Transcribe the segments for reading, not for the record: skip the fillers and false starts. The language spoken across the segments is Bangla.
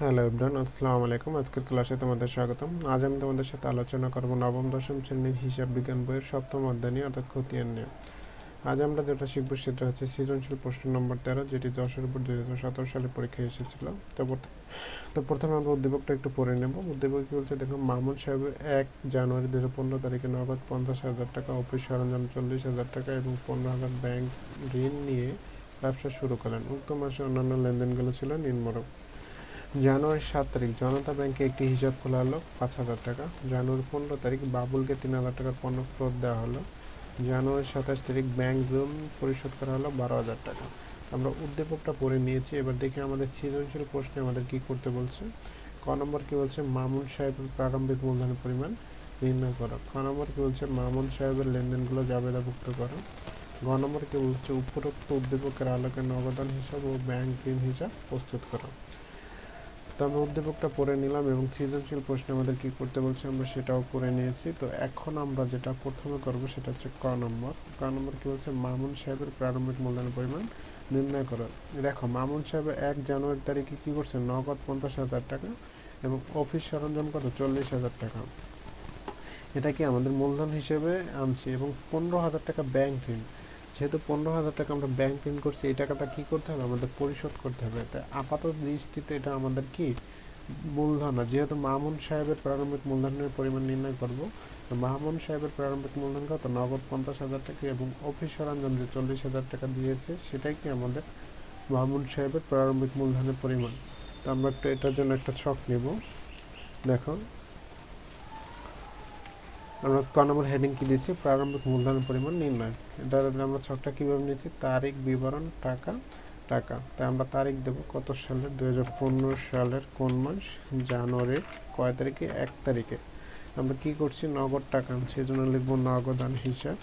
হ্যালো এভরিওয়ান, আসসালামু আলাইকুম। আজকের ক্লাসে তোমাদের স্বাগতম। আজ আমি তোমাদের সাথে আলোচনা করব নবম দশম শ্রেণীর হিসাব বিজ্ঞান বইয়ের সপ্তম অধ্যায় নিয়ে, অর্থাৎ খতিয়ান নিয়ে। আজ আমরা যেটা শিখবো সেটা হচ্ছে সৃজনশীল প্রশ্ন নম্বর 13, যেটি 10-এর উপর 2017 সালে পরীক্ষায় এসেছিল। তো প্রথমে আমরা উদ্দীপকটা একটু পড়ে নেব। উদ্দীপক কি বলছে দেখো, মামুন সাহেবের 1 জানুয়ারি 2015 তারিখে নগদ 50,000 টাকা, অফিস সরঞ্জাম 40,000 টাকা এবং 15,000 ব্যাংক ঋণ নিয়ে ব্যবসা শুরু করেন। উক্ত মাসে অন্যান্য লেনদেনগুলো ছিল নিম্নরূপ। জানুয়ারি 7 তারিখ জনতা ব্যাংকে একটি হিসাব খোলা হলো 5,000 টাকা। জানুয়ারি 15 তারিখ বাবুলকে 3,000 টাকার পণ্য ফেরত দেওয়া হলো। জানুয়ারি 27 তারিখ ব্যাংক ঋণ পরিশোধ করা হলো 12,000 টাকা। আমরা উদ্দীপকটা পড়ে নিয়েছি। এবার দেখি আমাদের সৃজনশীল প্রশ্নে আমাদের কি করতে বলছে। ক নম্বর কি বলছে, মামুন সাহেবের প্রারম্ভিক মূলধনের পরিমাণ নির্ণয় করো। খ নম্বর কি বলছে, মামুন সাহেবের লেনদেনগুলো জাবেদাভুক্ত করো। গ নম্বর কি বলছে, উপরোক্ত উদ্দীপকের আলোকে নগদান হিসাব ও ব্যাংক ঋণ হিসাব প্রস্তুত করো। তো আমরা উদ্দীপকটা পড়ে নিলাম এবং সৃজনশীল প্রশ্নে আমাদের কি করতে বলছে আমরা সেটাও করে নিয়েছি। তো এখন আমরা যেটা প্রথমে করব সেটা হচ্ছে ক নম্বর। ক নম্বর কি বলছে, মামুন সাহেবের প্রারম্ভিক মূলধনের পরিমাণ নির্ণয় করো। দেখো, মামুন সাহেবের 1 জানুয়ারি তারিখে কি করছে, নগদ 50,000 টাকা এবং অফিস সরঞ্জাম কত 40,000 টাকা। এটা কি আমাদের মূলধন হিসেবে আনছি, এবং 15,000 টাকা ব্যাংক ঋণ। যেহেতু 15,000 টাকা আমরা ব্যাংক ঋণ করছি, এই টাকাটা কি করতে হবে, আমাদের পরিশোধ করতে হবে। তাই আপাতত দৃষ্টিতে এটা আমাদের কি মূলধন না। যেহেতু মামুন সাহেবের প্রারম্ভিক মূলধনের পরিমাণ নির্ণয় করব, তো মামুন সাহেবের প্রারম্ভিক মূলধন কত, নগদ 50,000 টাকা এবং অফিস সরঞ্জাম যে 40,000 টাকা দিয়েছে সেটাই কি আমাদের মামুন সাহেবের প্রারম্ভিক মূলধনের পরিমাণ। তো আমরা একটা এটার জন্য একটা ছক নেব। দেখো, আমরা ক নম্বর হেডিং কি দিয়েছি, প্রারম্ভিক মূলধনের পরিমাণ নির্ণয়। এটা আমরা ছকটা কিভাবে নিয়েছি, তারিখ বিবরণ টাকা টাকা। তাই আমরা তারিখ দেব কত সালের, 2015 সালের কোন মাস, জানুয়ারির কয় তারিখে, 1 তারিখে। আমরা কি করছি, নগদ টাকা, সেই জন্য লিখবো নগদান হিসাব,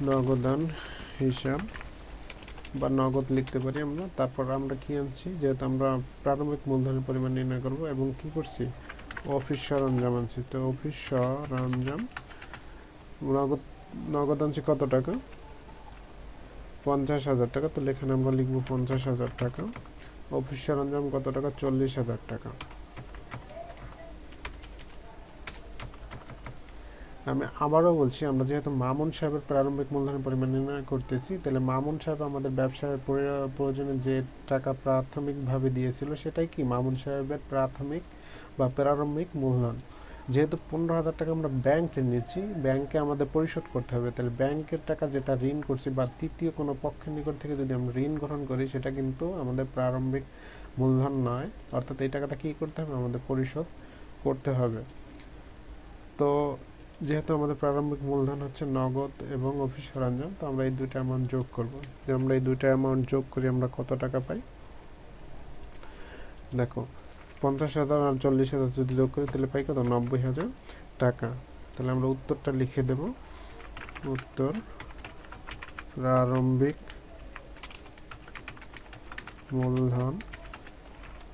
নগদান হিসাব বা নগদ লিখতে পারি আমরা। তারপর আমরা কি আনছি, যেহেতু আমরা প্রারম্ভিক মূলধনের পরিমাণ নির্ণয় করব, এবং কি করছি, অফিস সরঞ্জাম আনছি। তো অফিস সরঞ্জাম নগদ নগদ আনছি কত টাকা, 50,000 টাকা। তো এখানে আমরা লিখবো 50,000 টাকা। অফিস সরঞ্জাম কত টাকা, 40,000 টাকা। আমি আবারও বলছি, আমরা যেহেতু মামুন সাহেবের প্রারম্ভিক মূলধনের পরিমাণ নির্ণয় করতেছি, তাহলে মামুন সাহেব আমাদের ব্যবসায় প্রয়োজনে যে টাকা প্রাথমিকভাবে দিয়েছিল সেটাই কি মামুন সাহেবের প্রাথমিক বা প্রারম্ভিক মূলধন। যেহেতু 15,000 টাকা আমরা ব্যাংক ঋণ নিচ্ছি, ব্যাংকে আমাদের পরিশোধ করতে হবে। তাহলে ব্যাংকের টাকা যেটা ঋণ করছি বা তৃতীয় কোনো পক্ষের নিকট থেকে যদি আমরা ঋণ গ্রহণ করি, সেটা কিন্তু আমাদের প্রারম্ভিক মূলধন নয়। অর্থাৎ এই টাকাটা কি করতে হবে, আমাদের পরিশোধ করতে হবে। তো যেহেতু আমাদের প্রারম্ভিক মূলধন হচ্ছে নগদ এবং অফিস সরঞ্জাম, তো আমরা এই দুইটা অ্যামাউন্ট যোগ করব। যে আমরা এই দুইটা অ্যামাউন্ট যোগ করি, আমরা কত টাকা পাই। দেখো, 50,000 আর 40,000 যদি যোগ করি তাহলে পাই কত, 90,000 টাকা। তাহলে আমরা উত্তরটা লিখে দেব, উত্তর প্রারম্ভিক মূলধন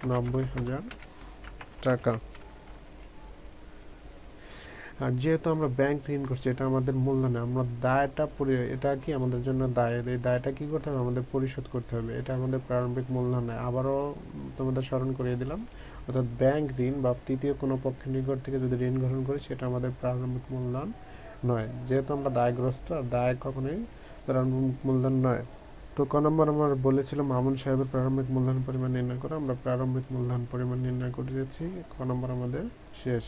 90,000 টাকা। আর যেহেতু আমরা ব্যাংক ঋণ করছি, এটা আমাদের মূলধনে, আমরা দায়টা এটা কি আমাদের জন্য দায়, এই দায়টা কি করতে হবে, আমাদের পরিশোধ করতে হবে। এটা আমাদের প্রারম্ভিক মূলধনে। আবারও তোমাদের স্মরণ করিয়ে দিলাম, অর্থাৎ ব্যাংক ঋণ বা তৃতীয় কোনো পক্ষের নিকট থেকে যদি ঋণ গ্রহণ করি, সেটা আমাদের প্রারম্ভিক মূলধন নয়। যেহেতু আমরা দায়গ্রস্ত, আর দায় কখনোই প্রারম্ভিক মূলধন নয়। তো ক নম্বর আমার বলেছিল মামুন সাহেবের প্রারম্ভিক মূলধন পরিমাণ নির্ণয় করে, আমরা প্রারম্ভিক মূলধন পরিমাণ নির্ণয় করে দিয়েছি। ক নম্বর আমাদের শেষ।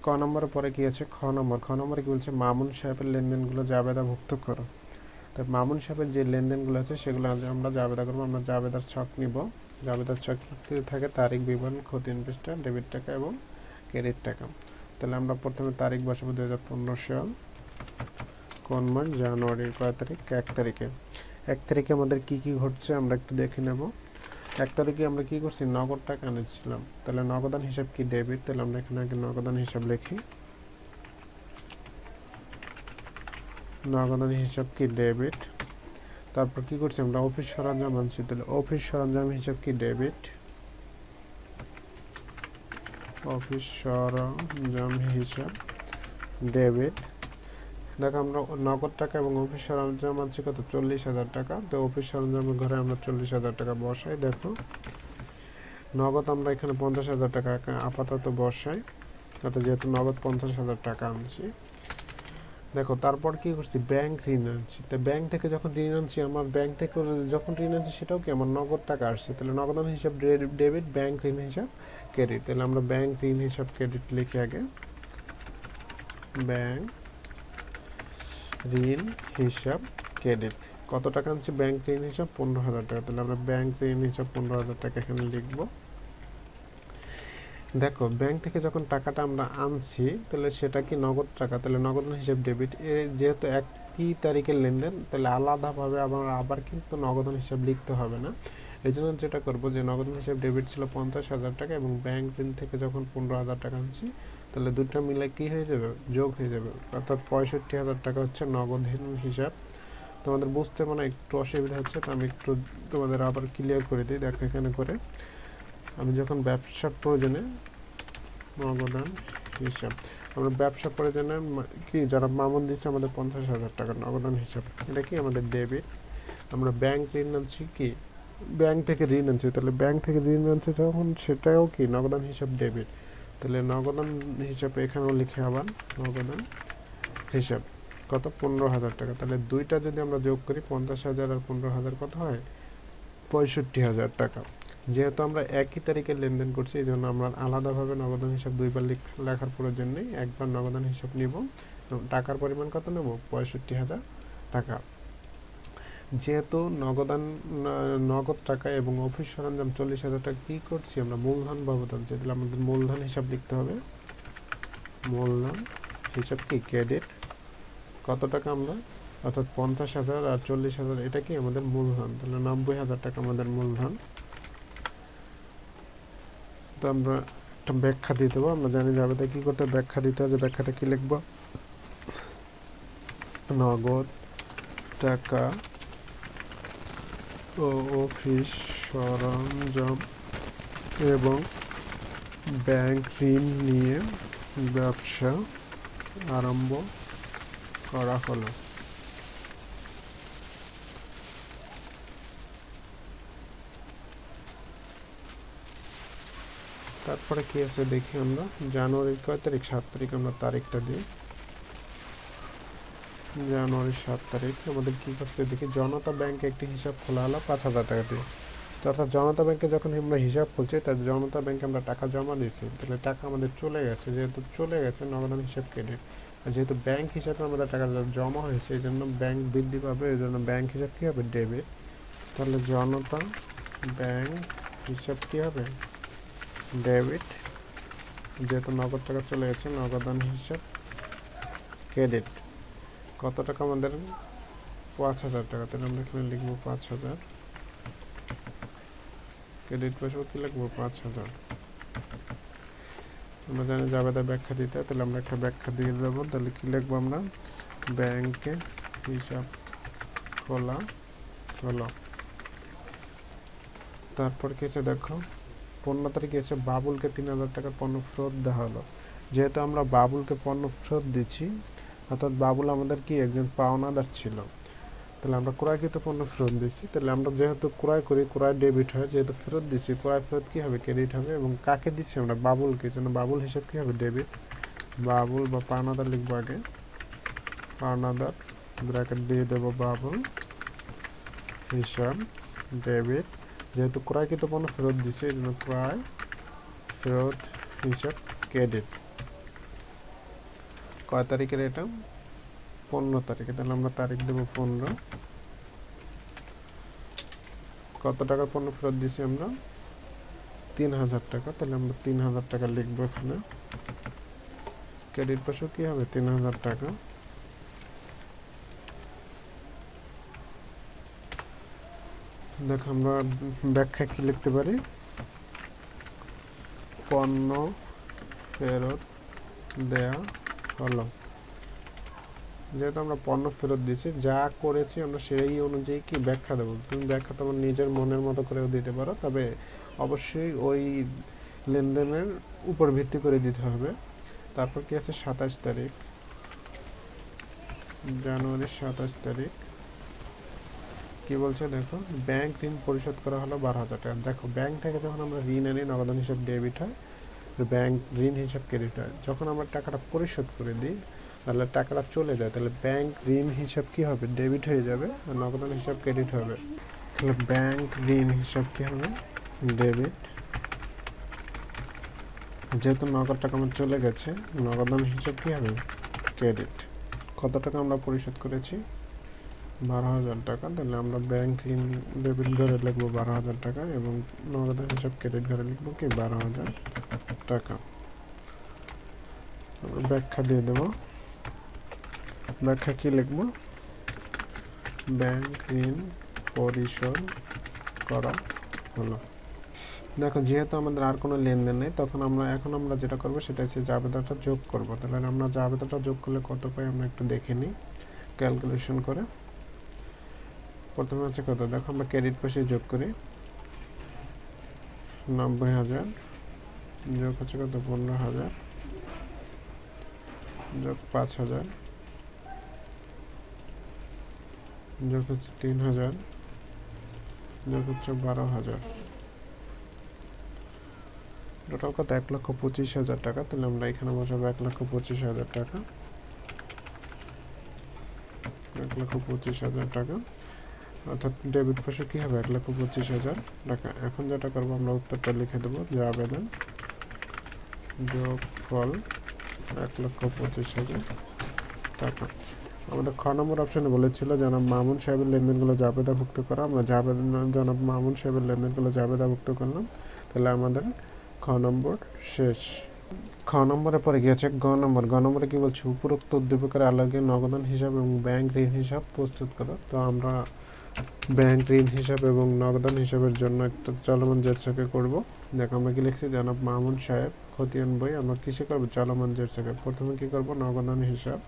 ক নম্বর পরে কি আছে, খ নম্বর। খ নম্বরে কি বলছে, মামুন সাহেবের লেনদেনগুলো জাবেদাভুক্ত করো। তো মামুন সাহেবের যে লেনদেনগুলো আছে সেগুলো আমরা জাবেদা করবো। আমরা জাবেদার ছক নিব। জাবেদার ছক কি থাকে, তারিখ বিবরণ, খতিয়ান পৃষ্ঠা, ডেবিট টাকা এবং ক্রেডিট টাকা। তাহলে আমরা প্রথমে তারিখ বসাবো 2015 সাল কোন মাস, জানুয়ারির কয় তারিখ, 1 তারিখে। 1 তারিখে আমাদের কি কি ঘটছে আমরা একটু দেখে নেব। 1 তারিখে আমরা কি করছি, নগদ টাকা এনেছিলাম। তাহলে নগদান হিসাব কি, ডেবিট। তাহলে আমরা এখানে আগে নগদান হিসাব লিখি। নগদান হিসাব কি, ডেবিট। তারপর কি করছি, আমরা অফিস সরঞ্জাম আনছি। তাহলে অফিস সরঞ্জাম হিসাব কি, ডেবিট। অফিস সরঞ্জাম হিসাব ডেবিট। দেখো আমরা নগদ টাকা এবং অফিস সরঞ্জাম আছে কত 40,000 টাকা। তো অফিস সরঞ্জামের ঘরে আমরা 40,000 টাকা বসাই। দেখো নগদ আমরা এখানে 50,000 টাকা আপাতত বসাই, অর্থাৎ যেহেতু নগদ 50,000 টাকা আনছি। দেখো তারপর কি করছি, ব্যাংক ঋণ আনছি। তো ব্যাংক থেকে যখন ঋণ আনছি, আমার ব্যাংক থেকে যখন ঋণ আনছি সেটাও কি আমার নগদ টাকা আসছে, তাহলে নগদান হিসাব ডেবিট, ব্যাংক ঋণ হিসাব ক্রেডিট। তাহলে আমরা ব্যাংক ঋণ হিসাব ক্রেডিট লিখি আগে, ব্যাংক ঋণ হিসাব ক্রেডিট। কত টাকা আনছি ব্যাংক ঋণ হিসাব 15,000 টাকা, তাহলে আমরা ব্যাংক ঋণ হিসাব 15,000 টাকা এখানে লিখবো। দেখো ব্যাংক থেকে যখন টাকাটা আমরা আনছি তাহলে সেটা কি নগদ টাকা, তাহলে নগদ হিসাব ডেবিট। যেহেতু একই তারিখের লেনদেন, তাহলে আলাদাভাবে আবার কিন্তু নগদান হিসাব লিখতে হবে না। এই জন্য যেটা করবো যে নগদান হিসাব ডেবিট ছিল 50,000 টাকা এবং ব্যাংক ঋণ থেকে যখন 15,000 টাকা আনছি, তাহলে দুটো মিলে কি হয়ে যাবে, যোগ হয়ে যাবে, অর্থাৎ 65,000 টাকা হচ্ছে নগদ হিসাব। তোমাদের বুঝতে মানে একটু অসুবিধা হচ্ছে, তো আমি একটু তোমাদের আবার ক্লিয়ার করে দিই। দেখো এখানে করে আমি যখন ব্যবসার প্রয়োজনে নগদান হিসাব, আমরা ব্যবসা প্রয়োজনে কি যারা মামুন দিচ্ছে আমাদের 50,000 টাকা নগদান হিসাব, এটা কি আমাদের ডেবিট। আমরা ব্যাংক ঋণ আনছি, কি ব্যাংক থেকে ঋণ আনছি, তাহলে ব্যাংক থেকে ঋণ আনছে যখন সেটাও কি নগদান হিসাব ডেবিট। তাহলে নগদান হিসাবে এখানেও লিখে আবার নগদান হিসাব কত 15,000 টাকা। তাহলে দুইটা যদি আমরা যোগ করি 50,000 আর 15,000 কত হয় 65,000 টাকা। যেহেতু আমরা একই তারিখে লেনদেন করছি, এই জন্য আমরা আলাদাভাবে নগদান হিসাব দুইবার লেখার প্রয়োজন নেই, একবার নগদান হিসাব নিব। টাকার পরিমাণ কত নেব 65,000 টাকা। যেহেতু নগদ টাকা এবং অফিস সরঞ্জাম 40,000 টাকা কি করছি আমরা মূলধন বাবদ আনছি, তাহলে আমাদের মূলধন হিসাব লিখতে হবে, মূলধন হিসাব কি ক্রেডিট। কত টাকা আমরা, অর্থাৎ 50,000 আর 40,000 এটা কি আমাদের মূলধন, তাহলে 90,000 টাকা আমাদের মূলধন। তো আমরা একটা ব্যাখ্যা দিয়ে দেবো, আমরা জানি যাবে তাই কি করতে ব্যাখ্যা দিতে হবে। ব্যাখ্যাটা কি লিখবো, নগদ টাকা ও অফিস সরঞ্জাম এবং ব্যাংক ঋণ নিয়ে ব্যবসা আরম্ভ করা হলো। তারপরে কি আছে দেখি আমরা, জানুয়ারির কয় তারিখ, 7 তারিখ, আমরা তারিখটা দিই, জানুয়ারির 7 তারিখ। আমাদের কি করছে দেখি, জনতা ব্যাংকে একটি হিসাব খোলা হলো 5,000 টাকা দিয়ে। অর্থাৎ জনতা ব্যাংকে যখন আমরা হিসাব খুলছি, তার জনতা ব্যাংকে আমরা টাকা জমা দিয়েছি, তাহলে টাকা আমাদের চলে গেছে, যেহেতু চলে গেছে নগদান হিসাব ক্রেডিট। আর যেহেতু ব্যাংক হিসাবে আমাদের টাকা জমা হয়েছে, এই জন্য ব্যাংক বৃদ্ধি পাবে, এই জন্য ব্যাংক হিসাব কী হবে ডেবিট। তাহলে জনতা ব্যাংক হিসাব কী হবে ডেবিট, যেহেতু নগদ টাকা চলে গেছে নগদান হিসাব ক্রেডিট। কত টাকা আমাদের 5,000 টাকা, তাহলে আমরা এখানে লিখবো 5,000, ক্রেডিট পাশে কি লিখবো 5,000। আমরা জানি জাবেদা ব্যাখ্যা দিতে, তাহলে আমরা একটা ব্যাখ্যা দিয়ে দেবো। তাহলে কি লিখবো আমরা, ব্যাংকে হিসাব খোলা হলো। তারপর কি আছে দেখো, 15 তারিখে এসে বাবুলকে 3,000 টাকার পণ্য ফেরত দেওয়া হলো। যেহেতু আমরা বাবুলকে পণ্য ফেরত দিচ্ছি, অর্থাৎ বাবুল আমাদের কি একজন পাওনাদার ছিল, তাহলে আমরা ক্রয়কৃত পণ্য ফেরত দিচ্ছি। তাহলে আমরা যেহেতু ক্রয় করি, ক্রয় ডেবিট হয়, যেহেতু ফেরত দিচ্ছি, ক্রয় ফেরত কী হবে ক্রেডিট হবে। এবং কাকে দিচ্ছি আমরা, বাবুলকে, জন্য বাবুল হিসাব কী হবে ডেবিট। বাবুল বা পাওনাদার লিখবো আগে, পাওনাদার ব্র্যাকেট দিয়ে দেবো, বাবুল হিসাব ডেবিট। যেহেতু ক্রয়কৃত পণ্য ফেরত দিচ্ছে, এই জন্য ক্রয় ফেরত হিসাব ক্রেডিট। কয় তারিখের এটা 15 তারিখে, তাহলে আমরা তারিখ দেবো 15। কত টাকার পণ্য ফেরত দিচ্ছি আমরা 3,000 টাকা, তাহলে আমরা 3,000 টাকা লিখবো এখানে। ক্রেডিট পাশেও কি হবে 3,000 টাকা। দেখো আমরা ব্যাখ্যা কি লিখতে পারি, পণ্য ফেরত দেয়া হলো। যেহেতু আমরা পণ্য ফেরত দিচ্ছি, যা করেছি আমরা সেই অনুযায়ী কি ব্যাখ্যা দেবো। তুমি ব্যাখ্যা তোমার নিজের মনের মতো করেও দিতে পারো, তবে অবশ্যই ওই লেনদেনের উপর ভিত্তি করে দিতে হবে। তারপর কি আছে 27 তারিখ, জানুয়ারির 27 তারিখ কি বলছে দেখো, ব্যাংক ঋণ পরিশোধ করা হলো 12,000 টাকা। দেখো ব্যাংক থেকে যখন আমরা ঋণ আনি নগদান হিসাব ডেবিট হয়, ব্যাংক ঋণ হিসাব ক্রেডিট হয়। যখন আমরা টাকাটা পরিশোধ করে দিই তাহলে টাকাটা চলে যায়, তাহলে ব্যাংক ঋণ হিসাব কি হবে, ডেবিট হয়ে যাবে, আর নগদান হিসাব ক্রেডিট হবে। তাহলে ব্যাংক ঋণ হিসাব কি হবে, ডেবিট। যেহেতু নগদ টাকা আমার চলে গেছে, নগদান হিসাব কি হবে, ক্রেডিট। কত টাকা আমরা পরিশোধ করেছি, 12,000 টাকা। তাহলে আমরা ব্যাংক ঋণ ডেবিট ঘরে লিখবো 12,000 টাকা এবং নগদান হিসাব ক্রেডিট ঘরে লিখবো কি 12,000 টাকা। ব্যাখ্যা দিয়ে দেব, ব্যাখ্যা কি লিখবো, ব্যাংক ঋণ পরিশোধ করা হলো। দেখো যেহেতু আমাদের আর কোনো লেনদেন নেই, তখন এখন আমরা যেটা করবো সেটা হচ্ছে জাবেদাটা যোগ করব। তাহলে আমরা জাবেদাটা যোগ করলে কত পাই আমরা একটু দেখে নিই ক্যালকুলেশন করে। প্রথমে হচ্ছে কত, দেখো আমরা ক্রেডিট পাশে যোগ করি 90,000, যোগ হচ্ছে কত 15,000, যোগ 5,000, যোগ হচ্ছে 3,000, যোগ হচ্ছে 12,000, টোটাল কত 1,25,000 টাকা। তাহলে আমরা এখানে বসাবো 1,25,000 টাকা, 1,25,000 টাকা, অর্থাৎ ডেবিট পাশে কি হবে 1,25,000 টাকা। এখন যেটা করবো আমরা উত্তরটা লিখে দেবো যে আবেদন যোগফল 1,25,000 টাকা। আমাদের খ নম্বর অপশনে বলেছিল জনাব মামুন সাহেবের লেনদেনগুলো জাবেদাভুক্ত করা। আমরা জনাব মামুন সাহেবের লেনদেনগুলো জাবেদাভুক্ত করলাম। তাহলে আমাদের খ নম্বর শেষ। খ নম্বরের পরে গিয়েছে গ নম্বর। গ নম্বরে কি বলছে, উপরোক্ত উদ্দীপকের আলোকে নগদান হিসাব এবং ব্যাংক ঋণ হিসাব প্রস্তুত করো। তো আমরা ব্যাংক ঋণ হিসাব এবং নগদান হিসাবের জন্য একটা চলমান জেরসাকে করব। দেখো আমরা কি লিখছি, জনাব মামুন সাহেব খতিয়ান বই, আমরা কিসে করবো, চলমান জেরসাকে। প্রথমে কি করব, নগদান হিসাব।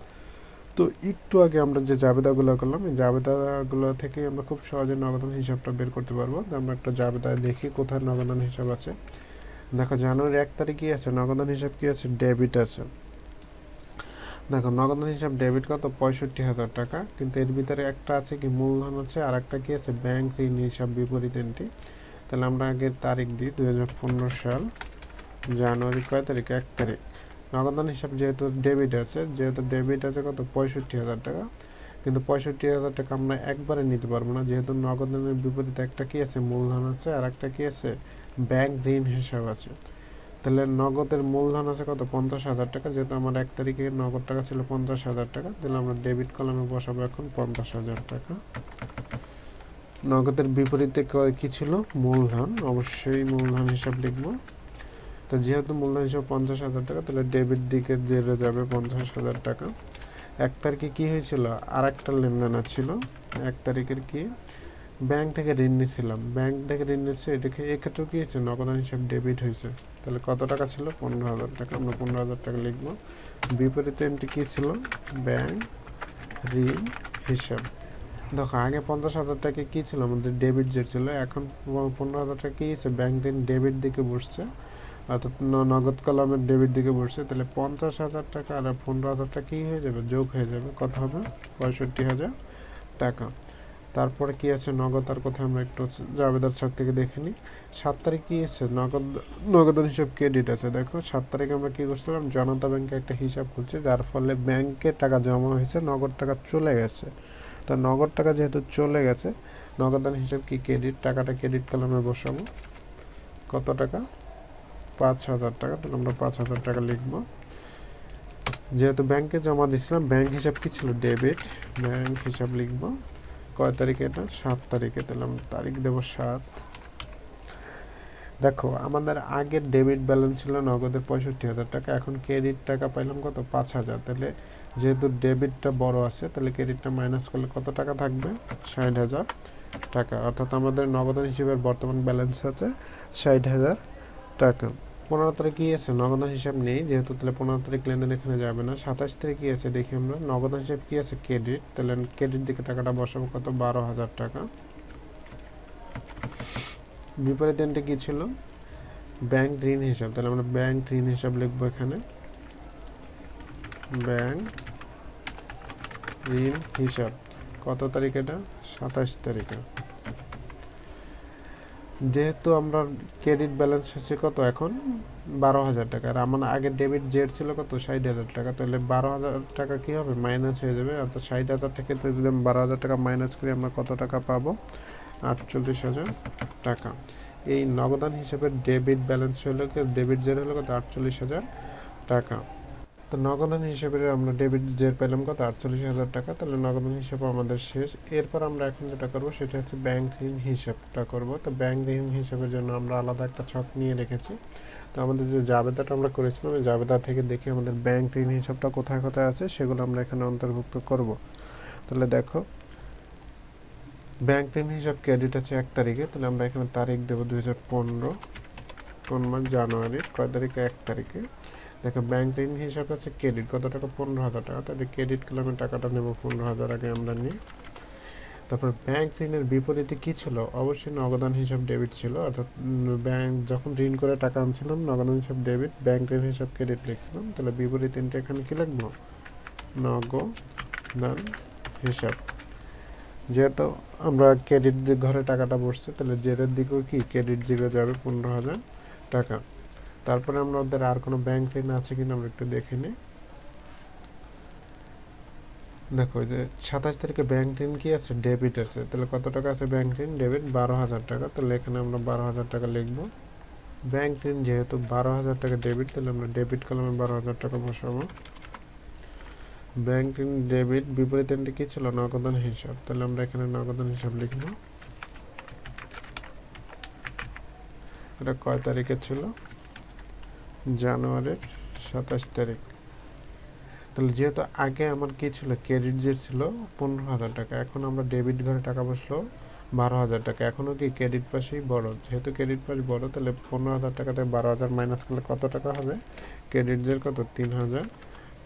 তো একটু আগে আমরা যে জাবেদাগুলো করলাম, এই জাবেদাগুলো থেকে আমরা খুব সহজে নগদান হিসাবটা বের করতে পারবো। আমরা একটা জাবেদা দেখি কোথায় নগদান হিসাব আছে। দেখো জানুয়ারি 1 তারিখ কি আছে, নগদান হিসাব কি আছে, ডেবিট আছে। দেখো নগদান হিসাব ডেবিট কত 65,000 টাকা, কিন্তু এর ভিতরে একটা আছে কি মূলধন আছে, আর একটা কি আছে ব্যাংক ঋণ হিসাব বিপরীত এন্ট্রি। তাহলে আমরা আগের তারিখ দিই 2015 সাল জানুয়ারি কয় তারিখ, 1 তারিখ। নগদান হিসাব যেহেতু ডেবিট আছে কত 65,000 টাকা, কিন্তু 65,000 টাকা আমরা একবারে নিতে পারবো না, যেহেতু নগদানের বিপরীতে একটা কি আছে মূলধন আছে, আর একটা কি আছে ব্যাংক ঋণ হিসাব আছে। তাহলে নগদের মূলধন আছে কত 50,000 টাকা, যেহেতু আমার 1 তারিখে নগদ টাকা ছিল 50,000 টাকা। তাহলে আমরা ডেবিট কলামে বসাবো এখন 50,000 টাকা। নগদের বিপরীতে কি ছিল, মূলধন, অবশ্যই মূলধন হিসাব লিখবো। তো যেহেতু মূলধন হিসাব 50,000 টাকা, তাহলে ডেবিট দিকে জেরে যাবে 50,000 টাকা। 1 তারিখে কি হয়েছিল, আর একটা লেনদেন ছিল 1 তারিখের কি, ব্যাংক থেকে ঋণ নিয়েছিলাম, ব্যাংক থেকে ঋণ নিচ্ছে, এটাকে এক্ষেত্রেও কি হয়েছে নগদান হিসাব ডেবিট হয়েছে। তাহলে কত টাকা ছিল 15,000 টাকা, আমরা 15,000 টাকা লিখবো। বিপরীতে এন্ট্রি কি ছিল, ব্যাংক ঋণ হিসাব। দেখো আগে 50,000 টাকা কি ছিল আমাদের ডেবিট যে ছিল, এখন 15,000 টাকা কি হয়েছে ব্যাংক ঋণ ডেবিট দিকে বসছে, অর্থাৎ নগদ কলামের ডেবিট দিকে বসছে। তাহলে 50,000 টাকা আর 15,000 টাকা কি হয়ে যাবে, যোগ হয়ে যাবে, কত হবে 65,000 টাকা। তারপরে কি আছে নগদ, আর কোথায় আমরা একটু জাবেদার ছক থেকে দেখে নিই। 7 তারিখ কি আছে নগদান হিসাব ক্রেডিট আছে। দেখো 7 তারিখে আমরা কি করছিলাম, জনতা ব্যাংকে একটা হিসাব খুলছে, যার ফলে ব্যাংকে টাকা জমা হয়েছে, নগদ টাকা চলে গেছে। তা নগদ টাকা যেহেতু চলে গেছে, নগদান হিসাব কি ক্রেডিট, টাকাটা ক্রেডিট কলামে বসাবো। কত টাকা 5,000 টাকা, তাহলে আমরা 5,000 টাকা লিখবো। যেহেতু ব্যাংকে জমা দিয়েছিলাম, ব্যাংক হিসাব কি ছিল ডেবিট, ব্যাংক হিসাব লিখবো। কয় তারিখে, এটা 7 তারিখে, তাহলে আমরা তারিখ দেবো 7। দেখো আমাদের আগের ডেবিট ব্যালেন্স ছিল নগদের 65,000 টাকা, এখন ক্রেডিট টাকা পাইলাম কত 5,000। তাহলে যেহেতু ডেবিটটা বড় আছে, তাহলে ক্রেডিটটা মাইনাস করলে কত টাকা থাকবে 60,000 টাকা, অর্থাৎ আমাদের নগদান হিসেবের বর্তমান ব্যালেন্স আছে 60,000 টাকা। 15 তারিখ কি আছে, নগদান হিসাব নেই যেহেতু, তাহলে 15 তারিখ লেনদেন এখানে যাবে না। 27 তারিখ কি আছে দেখি আমরা, নগদান হিসাব কি আছে ক্রেডিট, তাহলে ক্রেডিট দিকে টাকাটা বসাবো কত 12,000 টাকা। বিপরীত এন্ট্রি কি ছিল, ব্যাংক ঋণ হিসাব, তাহলে আমরা ব্যাংক ঋণ হিসাব লিখবো এখানে, ব্যাংক ঋণ হিসাব কত তারিখ? এটা 27 তারিখে। যেহেতু আমরা ক্রেডিট ব্যালেন্স হচ্ছে কত এখন 12,000 টাকা, আর আমার আগে ডেবিট জেড ছিল কত 60,000 টাকা, তাহলে 12,000 টাকা কি হবে মাইনাস হয়ে যাবে, অর্থাৎ 60,000 থেকে যদি আমি 12,000 টাকা মাইনাস করি আমরা কত টাকা পাবো? 48,000 টাকা। এই নগদান হিসাবে ডেবিট ব্যালেন্স হলো ডেবিট জেড হলো কত 48,000 টাকা। তো নগদান হিসেবে আমরা ডেবিট জের পেলাম কত 48,000 টাকা, তাহলে নগদান হিসাব আমাদের শেষ। এরপর আমরা এখন যেটা করব সেটা হচ্ছে ব্যাংক ঋণ হিসাবটা করব। তো ব্যাংক ঋণ হিসাবের জন্য আমরা আলাদা একটা ছক নিয়ে রেখেছি। তো আমাদের যে জাবেদাটা আমরা করেছিলাম ওই জাবেদা থেকে দেখি আমাদের ব্যাংক ঋণ হিসাবটা কোথায় কোথায় আছে সেগুলো আমরা এখানে অন্তর্ভুক্ত করব। তাহলে দেখো ব্যাংক ঋণ হিসাব ক্রেডিট আছে 1 তারিখে, তাহলে আমরা এখানে তারিখ দেবো 2015 কোন মাস? জানুয়ারির কয় তারিখে? 1 তারিখে। দেখো ব্যাংক ঋণ হিসাবে আছে ক্রেডিট কত টাকা? 15,000 টাকা। তাহলে ক্রেডিট কলামে টাকাটা নেব 15,000 আগে আমরা নিই। তারপর ব্যাংক ঋণের বিপরীতে কি ছিল? অবশ্যই নগদান হিসাব ডেবিট ছিল, অর্থাৎ ব্যাংক যখন ঋণ করে টাকা আনছিলাম নগদান হিসাব ডেবিট, ব্যাংক ঋণ হিসাব ক্রেডিট লিখছিলাম। তাহলে বিপরীত ঋণটা এখানে কি লিখবো? নগদান হিসাব। যেহেতু আমরা ক্রেডিট ঘরে টাকাটা বসছে তাহলে জেরের দিকেও কি ক্রেডিট দিকে যাবে 15,000 টাকা। তারপরে আমরা ওদের আর কোনো ব্যাংক ঋণ আছে কিনা আমরা একটু দেখে নিই। দেখো যে 27 তারিখে ব্যাংক ঋণ কি আছে? ডেবিট আছে। তাহলে কত টাকা আছে ব্যাংক ঋণ? ডেবিট 12,000 টাকা। তাহলে এখানে আমরা 12,000 টাকা লিখব। ব্যাংক ঋণ যেহেতু 12,000 টাকা ডেবিট, তাহলে আমরা ডেবিট কলামে 12,000 টাকা বসাবো। ব্যাংক ঋণ ডেবিট, বিপরীত ঋণটি কি ছিল? নগদান হিসাব। তাহলে আমরা এখানে নগদান হিসাব লিখব। এটা কয় তারিখে ছিল? জানুয়ারির 27 তারিখ। তাহলে যেহেতু আগে আমার কি ছিল? ক্রেডিট যে ছিল 15,000 টাকা, এখন আমরা ডেবিট ঘরে টাকা বসলো 12,000 টাকা। এখনও কি ক্রেডিট পাশেই বড়, যেহেতু ক্রেডিট পাশ বড় তাহলে 15,000 টাকা থেকে 12,000 মাইনাস করলে কত টাকা হবে? ক্রেডিট জের কত? 3,000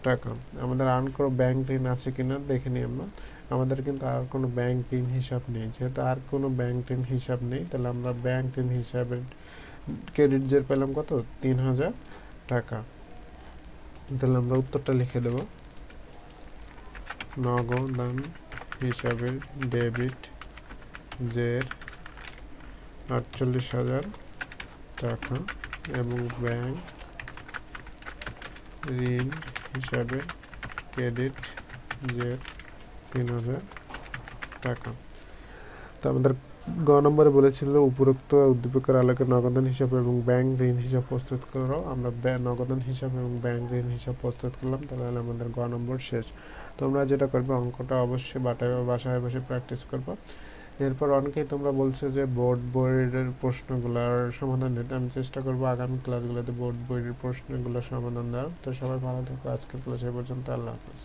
টাকা। আমাদের আর কোনো ব্যাংক ঋণ আছে কিনা দেখে নিই আমরা। আমাদের কিন্তু আর কোনো ব্যাংক ঋণ হিসাব নেই। যেহেতু আর কোনো ব্যাংক ঋণ হিসাব নেই তাহলে আমরা ব্যাংক ঋণ হিসাবের ক্রেডিট জের পেলাম কত? 3,000 টাকা। তাহলে আমরা উত্তরটা লিখে দেব। নগদান হিসাবে ডেবিট জের 48,000 টাকা এবং ব্যাংক ঋণ হিসাবে ক্রেডিট জের 3,000 টাকা। তো আমাদের গ নম্বরে বলেছিল উপরোক্ত উদ্দীপকের আলোকে নগদান হিসাব এবং ব্যাংক ঋণ হিসাব প্রস্তুত করো। আমরা নগদান হিসাব এবং ব্যাংক ঋণ হিসাব প্রস্তুত করলাম, তাহলে আমাদের গ নম্বর শেষ। তোমরা যেটা করবে অঙ্কটা অবশ্যই বাসায় বসে প্র্যাকটিস করবো। এরপর অনেকেই তোমরা বলছো যে বোর্ড বইয়ের প্রশ্নগুলোর সমাধান দিতে, আমি চেষ্টা করবো আগামী ক্লাসগুলোতে বোর্ড বইয়ের প্রশ্নগুলোর সমাধান দেওয়ার। তো সবাই ভালো থেকো, আজকের ক্লাস এ পর্যন্ত, আল্লাহ হাফেজ।